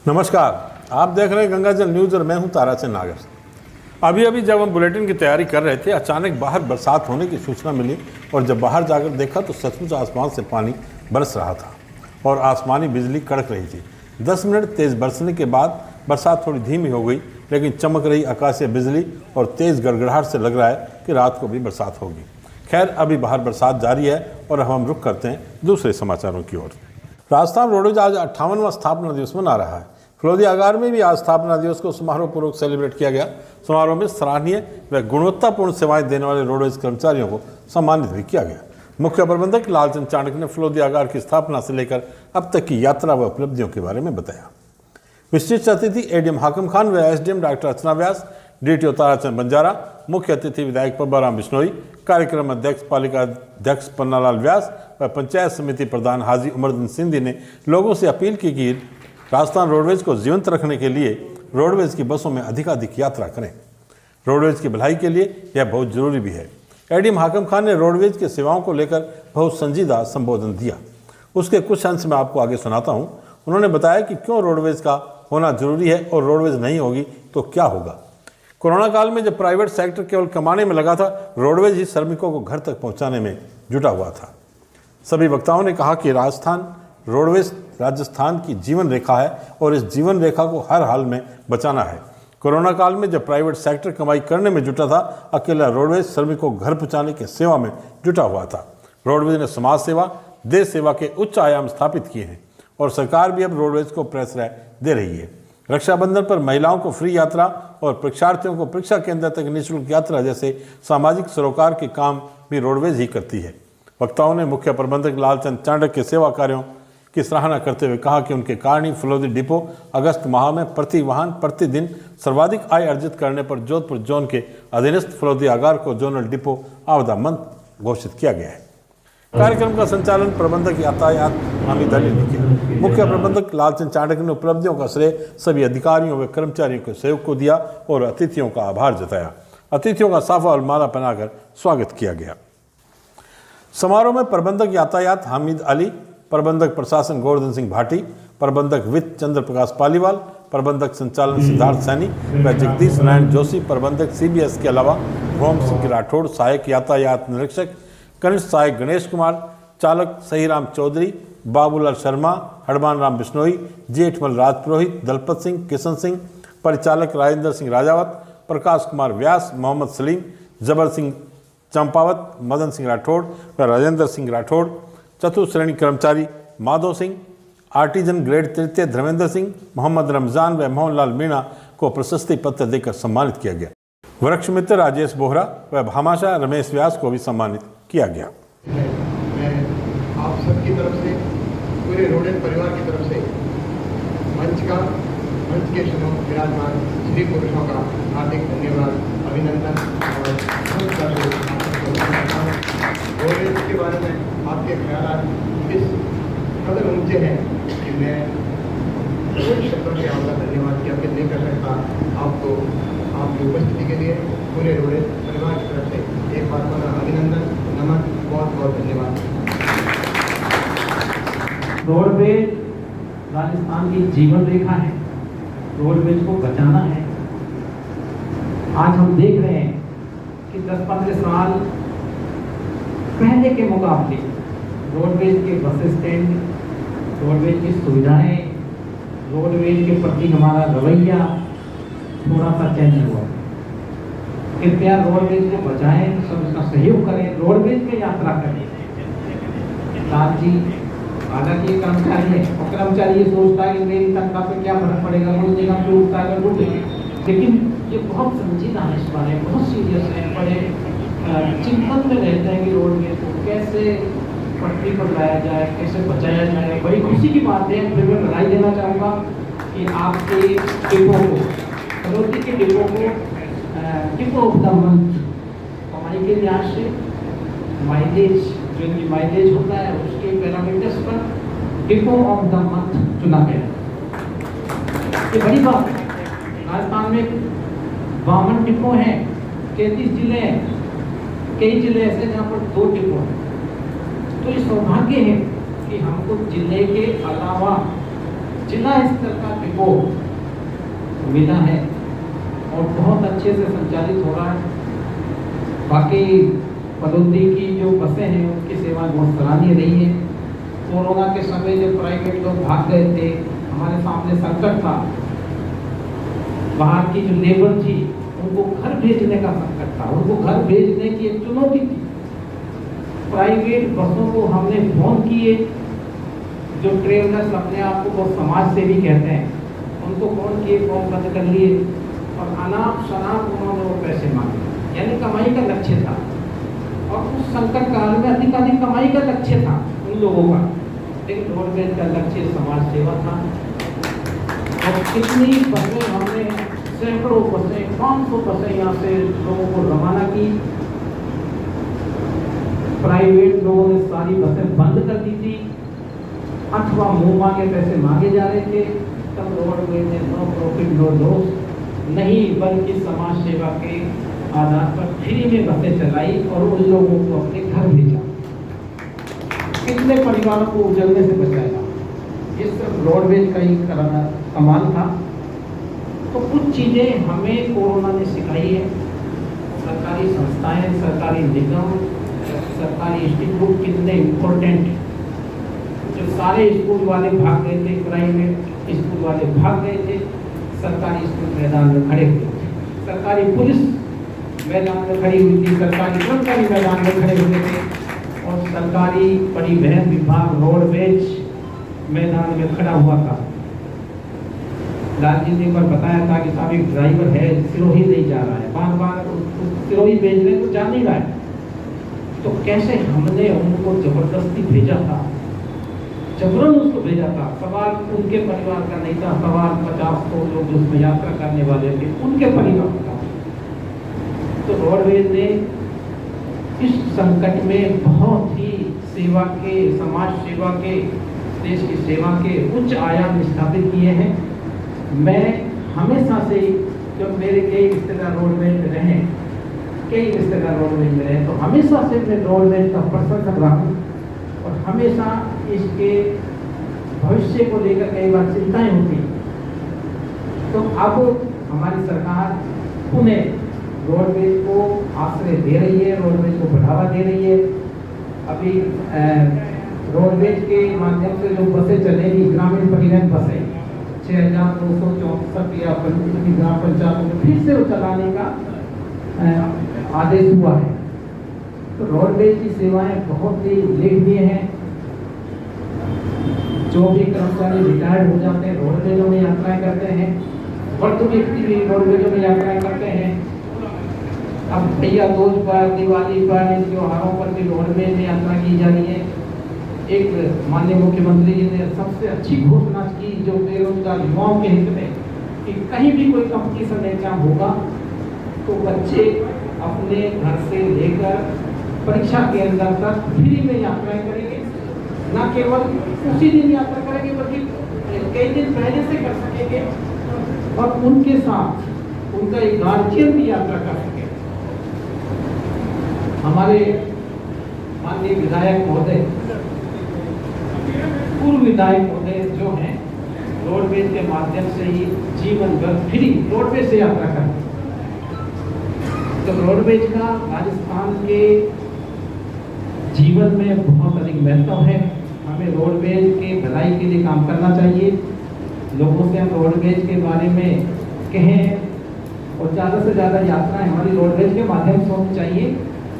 नमस्कार, आप देख रहे हैं गंगाजल न्यूज़ और मैं हूं ताराचंद नागर। अभी जब हम बुलेटिन की तैयारी कर रहे थे, अचानक बाहर बरसात होने की सूचना मिली और जब बाहर जाकर देखा तो सचमुच आसमान से पानी बरस रहा था और आसमानी बिजली कड़क रही थी। 10 मिनट तेज़ बरसने के बाद बरसात थोड़ी धीमी हो गई, लेकिन चमक रही आकाशीय बिजली और तेज़ गड़गड़ाहट से लग रहा है कि रात को भी बरसात होगी। खैर, अभी बाहर बरसात जारी है और अब हम रुख करते हैं दूसरे समाचारों की ओर। राजस्थान रोडवेज आज 58वां स्थापना दिवस मना रहा है। फलोदी आगार में भी आज स्थापना दिवस को समारोहपूर्वक सेलिब्रेट किया गया। समारोह में सराहनीय व गुणवत्तापूर्ण सेवाएं देने वाले रोडवेज कर्मचारियों को सम्मानित भी किया गया। मुख्य प्रबंधक लालचंद चाणक्य ने फलोदी आगार की स्थापना से लेकर अब तक की यात्रा व उपलब्धियों के बारे में बताया। विशिष्ट अतिथि एडीएम हाकिम खान व एसडीएम डॉक्टर अर्चना व्यास, डीटीओ ताराचंद बंजारा, मुख्य अतिथि विधायक पब्बाराम बिश्नोई, कार्यक्रम अध्यक्ष पालिका अध्यक्ष पन्नालाल व्यास व पंचायत समिति प्रधान हाजी उमरदीन सिंधी ने लोगों से अपील की कि राजस्थान रोडवेज को जीवंत रखने के लिए रोडवेज की बसों में अधिकाधिक यात्रा करें। रोडवेज की भलाई के लिए यह बहुत जरूरी भी है। एडीएम हाकिम खान ने रोडवेज की सेवाओं को लेकर बहुत संजीदा संबोधन दिया। उसके कुछ अंश मैं आपको आगे सुनाता हूं। उन्होंने बताया कि क्यों रोडवेज का होना जरूरी है और रोडवेज नहीं होगी तो क्या होगा। कोरोना काल में जब प्राइवेट सेक्टर केवल कमाने में लगा था, रोडवेज ही श्रमिकों को घर तक पहुंचाने में जुटा हुआ था। सभी वक्ताओं ने कहा कि रोडवेज राजस्थान की जीवन रेखा है और इस जीवन रेखा को हर हाल में बचाना है। कोरोना काल में जब प्राइवेट सेक्टर कमाई करने में जुटा था, अकेला रोडवेज श्रमिकों को घर पहुंचाने की सेवा में जुटा हुआ था। रोडवेज ने समाज सेवा, देश सेवा के उच्च आयाम स्थापित किए हैं और सरकार भी अब रोडवेज को प्रश्रय दे रही है। रक्षाबंधन पर महिलाओं को फ्री यात्रा और परीक्षार्थियों को परीक्षा केंद्र तक निःशुल्क यात्रा जैसे सामाजिक सरोकार के काम भी रोडवेज ही करती है। वक्ताओं ने मुख्य प्रबंधक लालचंद चाणक्य के सेवा कार्यों की सराहना करते हुए कहा कि उनके कारण ही फलोदी डिपो अगस्त माह में प्रति वाहन प्रतिदिन सर्वाधिक आय अर्जित करने पर जोधपुर जोन के अधीनस्थ फलोदी आगार को जोनल डिपो आपदामंद घोषित किया गया है। कार्यक्रम का संचालन प्रबंधक यातायात हामिद अली ने किया। मुख्य प्रबंधक लालचंद चाणक्य ने उपलब्धियों का श्रेय सभी अधिकारियों व कर्मचारियों के सहयोग को दिया और अतिथियों का आभार जताया। अतिथियों का साफा और माला पहनाकर स्वागत किया गया। समारोह में प्रबंधक यातायात हामिद अली, प्रबंधक प्रशासन गोवर्धन सिंह भाटी, प्रबंधक वित्त चंद्र प्रकाश पालीवाल, प्रबंधक संचालन सिद्धार्थ सैनी व जगदीश नारायण जोशी, प्रबंधक सीबीएस के अलावा रोम सिंह राठौड़, सहायक यातायात निरीक्षक कनिष्ठ सहायक गणेश कुमार, चालक सहीराम चौधरी, बाबूलाल शर्मा, हनुमान राम बिश्नोई, जेठमल राजपुरोहित, दलपत सिंह, किशन सिंह, परिचालक राजेंद्र सिंह राजावत, प्रकाश कुमार व्यास, मोहम्मद सलीम, जबर सिंह चंपावत, मदन सिंह राठौड़ व राजेंद्र सिंह राठौड़, चतुर्थ श्रेणी कर्मचारी माधव सिंह, आर्टिजन ग्रेड तृतीय धर्मेंद्र सिंह, मोहम्मद रमजान व मोहनलाल मीणा को प्रशस्ति पत्र देकर सम्मानित किया गया। वृक्ष मित्र राजेश बोहरा व भामाशाह रमेश व्यास को भी सम्मानित किया गया। मैं आप सबकी तरफ से, पूरे रोडवेज परिवार की तरफ से मंच के विराजमान स्त्री पुरुषों का हार्दिक धन्यवाद, अभिनंदन और रोडवेज के बारे में आपके ख्याल इस कदर ऊंचे हैं कि मैं कुछ शब्दों से आपका धन्यवाद ज्ञापित नहीं कर सकता। आपको आपकी उपस्थिति के लिए पूरे रोडवेज परिवार की तरफ से एक बार पुनः अभिनंदन, नमन, बहुत बहुत धन्यवाद। रोडवेज राजस्थान की जीवन रेखा है, रोडवेज को बचाना है। आज हम देख रहे हैं कि 10-15 साल पहले के मुकाबले रोडवेज के बस स्टैंड, रोडवेज की सुविधाएं, रोडवेज के प्रति हमारा रवैया थोड़ा सा चेंज हुआ। कृपया रोडवेज को बचाएं, सब इसका सहयोग करें, रोडवेज में यात्रा करें। लाल जी हालांकि कर्मचारी है और कर्मचारी ये सोचता है कि मेरी तनख्वाह पे क्या फर्क पड़ेगा, रोज निगम पे उठता है लूटे, लेकिन ये बहुत संजीदा है, इस बारे में बहुत सीरियस है, बड़े चिंतन में रहते हैं कि रोडवेज को कैसे पटरी पर लाया जाए, कैसे बचाया जाए। बड़ी खुशी की बात है, फिर मैं बधाई देना चाहूँगा कि आपके डिपो को, फलोदी के डिपो को डिपो ऑफ द मंथ कमाई के लिहाज से माइलेज, जो इनकी माइलेज होता है उसके पैरामीटर्स पर डिपो ऑफ द मंथ चुना गया। ये बड़ी बात है। राजस्थान में 52 डिपो हैं, 33 जिले हैं, कई जिले ऐसे जहाँ पर 2 डिपो हैं। तो ये सौभाग्य है कि हमको जिले के अलावा जिला स्तर का रिपोर्ट मिला है और बहुत अच्छे से संचालित हो रहा है। बाकी पदोन्नति की जो बसें हैं उनकी सेवा बहुत सराहनीय रही है। कोरोना के समय जब प्राइवेट लोग भाग गए थे, हमारे सामने संकट था, बाहर की जो लेबर थी उनको घर भेजने का संकट था, उनको घर भेजने की एक चुनौती थी। प्राइवेट बसों को हमने फोन किए, जो ट्रेवलर्स अपने आप को बहुत समाज सेवी कहते हैं, उनको फोन किए, फोन बंद कर लिए और अनाप शनाप उन्होंने वो पैसे मांगे, यानी कमाई का लक्ष्य था। और उस संकट काल में अधिकाधिक कमाई का लक्ष्य था उन लोगों का, लेकिन रोडवेज का लक्ष्य समाज सेवा था। और कितनी बसें हमने, सैकड़ों बसें, 500 बसें यहाँ से लोगों को रवाना की। प्राइवेट लोगों ने सारी बसें बंद कर दी थी अथवा मुंह मांगे पैसे मांगे जा रहे थे। तब रोडवेज ने नो प्रॉफिट नो लॉस नहीं बल्कि समाज सेवा के आधार पर फ्री में बसें चलाई और उन लोगों को अपने घर भेजा। कितने परिवारों को उजलने से बचाया, ये सिर्फ रोडवेज का ही कमाल था। तो कुछ चीज़ें हमें कोरोना ने सिखाई है। सरकारी संस्थाएं, सरकारी निगम, सरकारी इंस्टीट्यूट कितने इम्पोर्टेंट। जो सारे स्कूल वाले भाग गए थे, प्राइवेट स्कूल वाले भाग गए थे, सरकारी स्कूल मैदान में खड़े हुए थे, सरकारी पुलिस मैदान में खड़ी हुई थी, सरकारी कर्मचारी मैदान में खड़े हुए थे और सरकारी परिवहन विभाग रोडवेज मैदान में खड़ा हुआ था। लालजी ने एक बार बताया था कि साहब एक ड्राइवर है, सिरोही नहीं जा रहा है, बार बार सिरोही भेजने को जा नहीं रहा है, तो कैसे हमने उनको जबरदस्ती भेजा था, जबरन उसको भेजा था। सवाल उनके परिवार का नहीं था, सवाल 50-100 लोग जो उसमें यात्रा करने वाले थे उनके परिवार का। तो रोडवेज ने इस संकट में बहुत ही सेवा के, समाज सेवा के, देश की सेवा के उच्च आयाम स्थापित किए हैं। मैं हमेशा से, जब मेरे कई रिश्तेदार रोडवेज में रहे, तो हमेशा से मैं रोडवेज का प्रशंसक रहा हूँ और हमेशा इसके भविष्य को लेकर कई बार चिंताएं होती। तो अब हमारी सरकार पुनः रोडवेज को आश्रय दे रही है, रोडवेज को बढ़ावा दे रही है। अभी रोडवेज के माध्यम से जो बसें चलेगी, ग्रामीण परिवहन बसें 6264 या ग्राम पंचायतों में फिर से चलाने का आदेश हुआ है। तो रोडवेज की सेवाएं बहुत ही उल्लेखनीय हैं। जो भी कर्मचारी रिटायर्ड हो जाते हैं रोडवेजों में यात्राएं करते हैं, वृद्ध व्यक्ति भी रोडवेजों में यात्राएं करते हैं। अब भैया दूज पर, दिवाली पर, इन त्योहारों पर भी रोडवेज में यात्रा की जा रही है। एक माननीय मुख्यमंत्री जी ने सबसे अच्छी घोषणा की जो बेरोजगार युवाओं के हित में, कि कहीं भी कोई कंपटीशन एग्जाम होगा तो बच्चे अपने घर से लेकर परीक्षा केंद्र तक फ्री में यात्राएं करेंगे। न केवल उसी दिन यात्रा करेंगे बल्कि कई दिन पहले से कर सकेंगे और उनके साथ उनका एक गार्जियन भी यात्रा कर सके। हमारे माननीय विधायक महोदय, पूर्व विधायक महोदय जो हैं, रोडवेज के माध्यम से ही जीवन भर फ्री रोडवेज से यात्रा करते। तो रोडवेज का राजस्थान के जीवन में बहुत अधिक महत्व है। हमें रोडवेज के भलाई के लिए काम करना चाहिए। लोगों से हम रोडवेज के बारे में कहें और ज़्यादा से ज़्यादा यात्राएं हमारी रोडवेज के माध्यम से होनी चाहिए।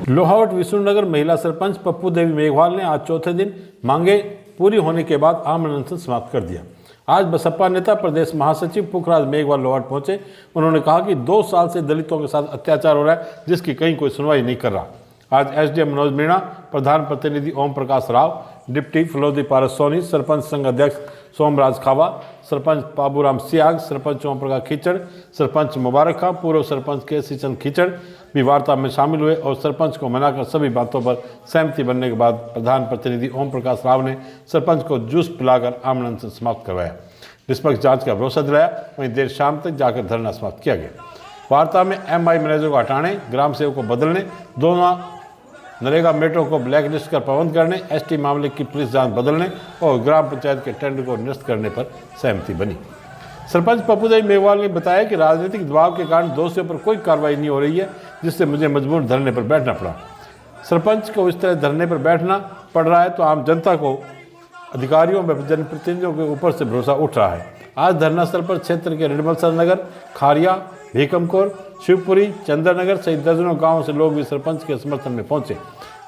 लोहावट विष्णुनगर महिला सरपंच पप्पू देवी मेघवाल ने आज चौथे दिन मांगे पूरी होने के बाद आमरण अनशन समाप्त कर दिया। आज बसपा नेता प्रदेश महासचिव पुखराज मेघवाल लोहावट पहुंचे। उन्होंने कहा कि 2 साल से दलितों के साथ अत्याचार हो रहा है, जिसकी कहीं कोई सुनवाई नहीं कर रहा। आज एसडीएम मनोज मीणा, प्रधान प्रतिनिधि ओम प्रकाश राव, डिप्टी फलोदी पारस सोनी, सरपंच संघ अध्यक्ष सोमराज खावा, सरपंच बाबूराम सियाग, सरपंच ओम प्रकाश खीचड़, सरपंच मुबारक खां, पूर्व सरपंच केसी चंद खीचड़ भी वार्ता में शामिल हुए और सरपंच को मनाकर सभी बातों पर सहमति बनने के बाद प्रधान प्रतिनिधि ओम प्रकाश राव ने सरपंच को जूस पिलाकर आमरण अनशन समाप्त करवाया। निष्पक्ष जांच का भरोसा दिलाया। वहीं देर शाम तक जाकर धरना समाप्त किया गया। वार्ता में एमआई मैनेजर को हटाने, ग्राम सेवक को बदलने, दोनों नरेगा मेट्रो को ब्लैक लिस्ट कर पाबंद करने, एसटी मामले की पुलिस जांच बदलने और ग्राम पंचायत के टेंडर को निरस्त करने पर सहमति बनी। सरपंच पप्पूदेवी मेघवाल ने बताया कि राजनीतिक दबाव के कारण दोषियों पर कोई कार्रवाई नहीं हो रही है, जिससे मुझे मजबूर धरने पर बैठना पड़ा। सरपंच को इस तरह धरने पर बैठना पड़ रहा है तो आम जनता को, अधिकारियों व जनप्रतिनिधियों के ऊपर से भरोसा उठ रहा है। आज धरना स्थल पर क्षेत्र के रिडमलसर नगर, खारिया, भीकमकोर, शिवपुरी, चंद्रनगर सहित दर्जनों गांवों से लोग भी सरपंच के समर्थन में पहुंचे।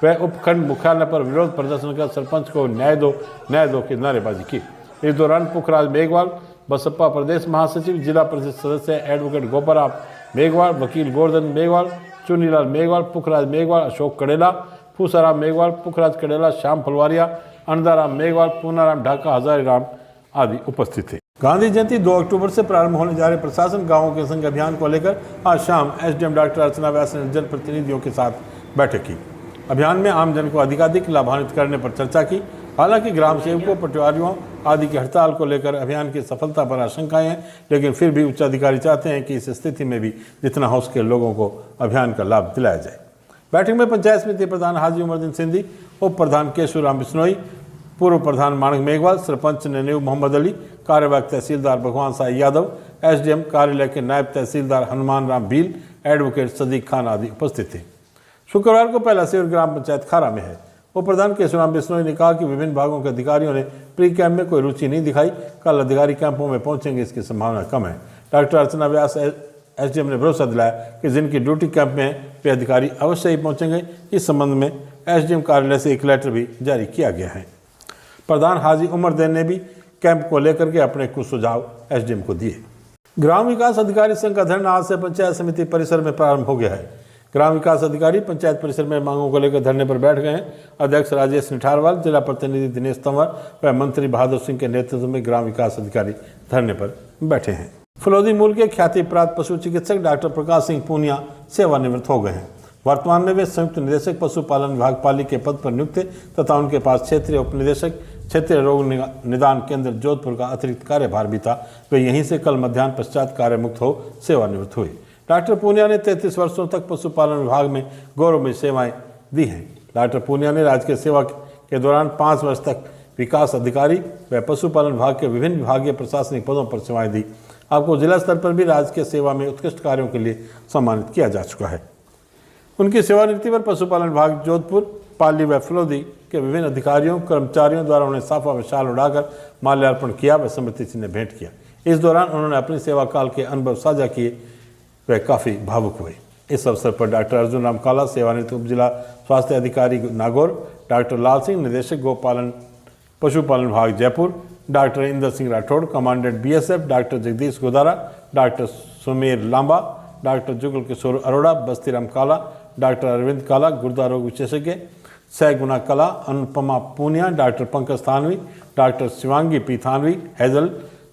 वह उपखंड मुख्यालय पर विरोध प्रदर्शन कर सरपंच को न्याय दो की नारेबाजी की। इस दौरान पुखराज मेघवाल, बसपा प्रदेश महासचिव, जिला परिषद सदस्य एडवोकेट गोपाराम मेघवाल, वकील गोवर्धन मेघवाल, चुनीलाल मेघवाल, पुखराज मेघवाल, अशोक कड़ेला, फूसाराम मेघवाल, पुखराज कड़ेला, श्याम फलवारिया, अन्दाराम मेघवाल, पूनाराम ढाका, हजारीराम आदि उपस्थित थे। गांधी जयंती 2 अक्टूबर से प्रारंभ होने जा रहे प्रशासन गांवों के संग अभियान को लेकर आज शाम एसडीएम डॉक्टर अर्चना व्यास ने जनप्रतिनिधियों के साथ बैठक की। अभियान में आमजन को अधिकाधिक लाभान्वित करने पर चर्चा की। हालांकि ग्राम सेवकों, पटवारियों आदि की हड़ताल को लेकर अभियान की सफलता पर आशंकाएं हैं, लेकिन फिर भी उच्च अधिकारी चाहते हैं कि इस स्थिति में भी जितना हो सके लोगों को अभियान का लाभ दिलाया जाए। बैठक में पंचायत समिति प्रधान हाजी उमरदीन सिंधी, उप प्रधान केशुराम बिश्नोई, पूर्व प्रधान माणक मेघवाल, सरपंच ननेऊ मोहम्मद अली, कार्यवाहक तहसीलदार भगवान साई यादव, एसडीएम कार्यालय के नायब तहसीलदार हनुमान राम भील, एडवोकेट सदीक खान आदि उपस्थित थे। शुक्रवार को पहला शिविर ग्राम पंचायत खारा में है। उप प्रधान केशुराम बिश्नोई ने कहा कि विभिन्न भागों के अधिकारियों ने प्री कैंप में कोई रुचि नहीं दिखाई। कल अधिकारी कैंपों में पहुंचेंगे, इसकी संभावना कम है। डॉक्टर अर्चना व्यास एसडीएम ने भरोसा दिलाया कि जिनकी ड्यूटी कैंप में है वे अधिकारी अवश्य ही पहुंचेंगे। इस संबंध में एसडीएम कार्यालय से एक लेटर भी जारी किया गया है। प्रधान हाजी उमरदीन ने भी कैंप को लेकर के अपने कुछ सुझाव एसडीएम को दिए। ग्राम विकास अधिकारी संघ का धरना आज से पंचायत समिति परिसर में प्रारंभ हो गया है। ग्राम विकास अधिकारी पंचायत परिसर में मांगों को लेकर धरने पर बैठ गए हैं। अध्यक्ष राजेश निठारवाल, जिला प्रतिनिधि दिनेश तंवर व मंत्री बहादुर सिंह के नेतृत्व में ग्राम विकास अधिकारी धरने पर बैठे हैं। फलौदी मूल के ख्याति प्राप्त पशु चिकित्सक डॉक्टर प्रकाश सिंह पूनिया सेवानिवृत्त हो गए हैं। वर्तमान में वे संयुक्त निदेशक पशुपालन विभाग पाली के पद पर नियुक्त तथा उनके पास क्षेत्रीय उप निदेशक क्षेत्रीय रोग निदान केंद्र जोधपुर का अतिरिक्त कार्यभार भी था। वे यहीं से कल मध्याह्न पश्चात कार्यमुक्त हो सेवानिवृत्त हुए। डॉक्टर पूनिया ने 33 वर्षों तक पशुपालन विभाग में गौरवमयी सेवाएं दी हैं। डॉक्टर पूनिया ने राजकीय सेवा के दौरान 5 वर्ष तक विकास अधिकारी व पशुपालन विभाग के विभिन्न विभागीय प्रशासनिक पदों पर सेवाएं दी। आपको जिला स्तर पर भी राजकीय सेवा में उत्कृष्ट कार्यों के लिए सम्मानित किया जा चुका है। उनकी सेवानिवृत्ति पर पशुपालन विभाग जोधपुर, पाली व फलौदी के विभिन्न अधिकारियों, कर्मचारियों द्वारा उन्हें साफा व शाल उड़ाकर माल्यार्पण किया व स्मृति चिन्ह भेंट किया। इस दौरान उन्होंने अपनी सेवा काल के अनुभव साझा किए व काफ़ी भावुक हुए। इस अवसर पर डॉक्टर अर्जुन राम काला, सेवानिवृत्त उप जिला स्वास्थ्य अधिकारी नागौर, डॉक्टर लाल सिंह, निदेशक गोपालन पशुपालन विभाग Jaipur, doctor Inder Singh Rathore, commandant BSF, doctor Jagdish Godara, doctor Sumer Lamba, doctor Jugal Kishore Arora, Bastiram Kala, doctor Arvind Kala, गुर्दा रोग विशेषज्ञ, Saiguna Kala, Anupama Poonia, doctor Pankaj Thanvi, doctor Shivangi P Thanvi, Hazel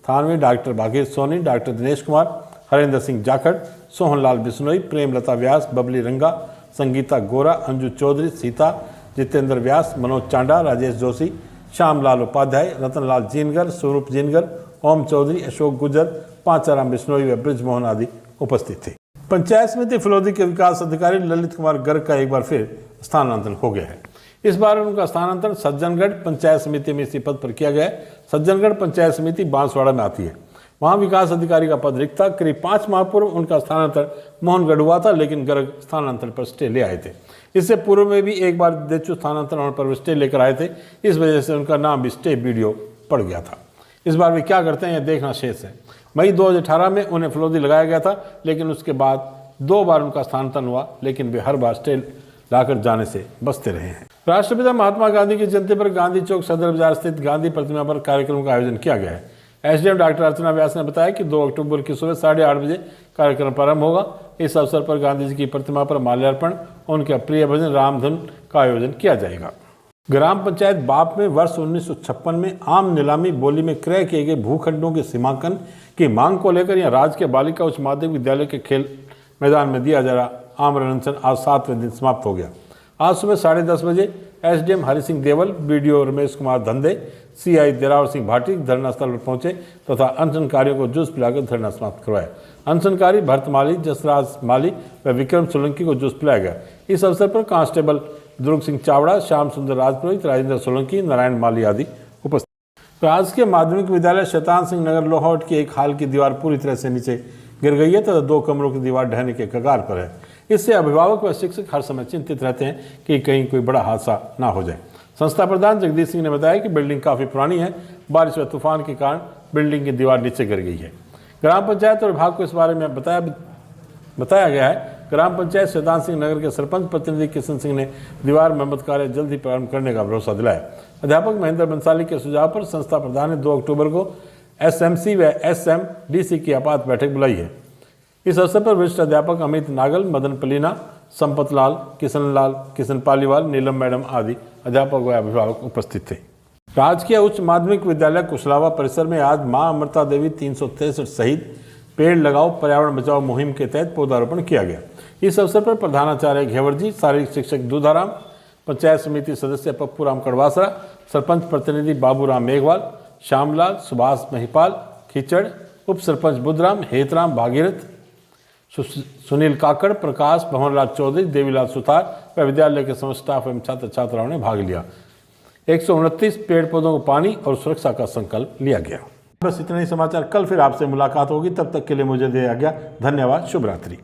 Thanvi, doctor Bhagir Soni, doctor Dinesh Kumar, Harendra Singh Jakhar, Sohanlal Bishnoi, Premlata Vyas, Babli Ranga, Sangeeta गोरा, अंजू चौधरी, सीता, जितेंद्र व्यास, मनोज चांडा, राजेश जोशी, श्यामलाल उपाध्याय, रतनलाल जीनगर, स्वरूप जीनगर, ओम चौधरी, अशोक गुजर, पांचाराम बिश्नोई व ब्रिजमोहन आदि उपस्थित थे। पंचायत समिति फलौदी के विकास अधिकारी ललित कुमार गर्ग का एक बार फिर स्थानांतरण हो गया है। इस बार उनका स्थानांतरण सज्जनगढ़ पंचायत समिति में इसी पद पर किया गया है। सज्जनगढ़ पंचायत समिति बांसवाड़ा में आती है। वहां विकास अधिकारी का पद रिक्त था। करीब 5 माह पूर्व उनका स्थानांतरण मोहनगढ़ हुआ था, लेकिन गर्ग स्थानांतरण पर स्टे ले आए थे। इससे पूर्व में भी एक बार देचू स्थानांतरण होने पर स्टे लेकर आए थे। इस वजह से उनका नाम भी स्टे वीडियो पड़ गया था। इस बार वे क्या करते हैं यह देखना शेष है। मई 2018 में उन्हें फलौदी लगाया गया था, लेकिन उसके बाद 2 बार उनका स्थानांतरण हुआ, लेकिन वे हर बार स्टे लाकर जाने से बचते रहे हैं। राष्ट्रपिता महात्मा गांधी की जयंती पर गांधी चौक सदर बाजार स्थित गांधी प्रतिमा पर कार्यक्रम का आयोजन किया गया है। एसडीएम डॉक्टर अर्चना व्यास ने बताया कि 2 अक्टूबर की सुबह 8:30 बजे कार्यक्रम प्रारंभ होगा। इस अवसर पर गांधी जी की प्रतिमा पर माल्यार्पण, उनके प्रिय भजन रामधुन का आयोजन किया जाएगा। ग्राम पंचायत बाप में वर्ष 1956 में आम नीलामी बोली में क्रय किए गए भूखंडों के सीमांकन की मांग को लेकर यहां राजकीय बालिका उच्च माध्यमिक विद्यालय के खेल मैदान में दिया जा रहा आमरण अनशन आज 7वें दिन समाप्त हो गया। आज सुबह 10:30 बजे एसडीएम हरि सिंह देवल, बीडीओ रमेश कुमार धंधे, सीआई देरावर सिंह भाटी धरना स्थल पर पहुंचे तथा अनशनकारियों को जूस पिलाकर धरना समाप्त करवाया। अनशनकारी भरत माली, जसराज माली व विक्रम सोलंकी को जूस पिलाया गया। इस अवसर पर कांस्टेबल दुर्ग सिंह चावड़ा, श्याम सुंदर राजपुरोहित, राजेंद्र सोलंकी, नारायण माली आदि उपस्थित। राजकीय माध्यमिक विद्यालय शैतान सिंह नगर लोहावट की एक हाल की दीवार पूरी तरह से नीचे गिर गई है तथा 2 कमरों की दीवार ढहने के कगार पर है। इससे अभिभावक व शिक्षक हर समय चिंतित रहते हैं कि कहीं कोई बड़ा हादसा ना हो जाए। संस्था प्रधान जगदीश सिंह ने बताया कि बिल्डिंग काफ़ी पुरानी है, बारिश व तूफान के कारण बिल्डिंग की दीवार नीचे गिर गई है। ग्राम पंचायत और विभाग को इस बारे में बताया गया है। ग्राम पंचायत शैतान सिंह नगर के सरपंच प्रतिनिधि किशन सिंह ने दीवार मरम्मत कार्य जल्द ही प्रारंभ करने का भरोसा दिलाया। अध्यापक महेंद्र बंसाली के सुझाव पर संस्था प्रधान ने 2 अक्टूबर को SMC व SMDC की आपात बैठक बुलाई है। इस अवसर पर वरिष्ठ अध्यापक अमित नागल, मदन पलीना, संपत लाल, किशन पालीवाल, नीलम मैडम आदि अध्यापक व अभिभावक उपस्थित थे। राजकीय उच्च माध्यमिक विद्यालय कुशलावा परिसर में आज मां अमृता देवी 363 सहित पेड़ लगाओ पर्यावरण बचाओ मुहिम के तहत पौधारोपण किया गया। इस अवसर पर प्रधानाचार्य घेवर जी, शारीरिक शिक्षक दूधाराम, पंचायत समिति सदस्य पप्पूराम कड़वासरा, सरपंच प्रतिनिधि बाबूराम मेघवाल, श्यामलाल, सुभाष महिपाल खिचड़, उप सरपंच बुद्धराम, हेतराम भागीरथ, सुनील काकड़, प्रकाश, भंवरलाल चौधरी, देवीलाल सुतार व विद्यालय के समस्त स्टाफ एवं छात्र छात्राओं ने भाग लिया। 129 पेड़ पौधों को पानी और सुरक्षा का संकल्प लिया गया। बस इतने ही समाचार। कल फिर आपसे मुलाकात होगी, तब तक के लिए मुझे दे आज्ञा। धन्यवाद। शुभ रात्रि।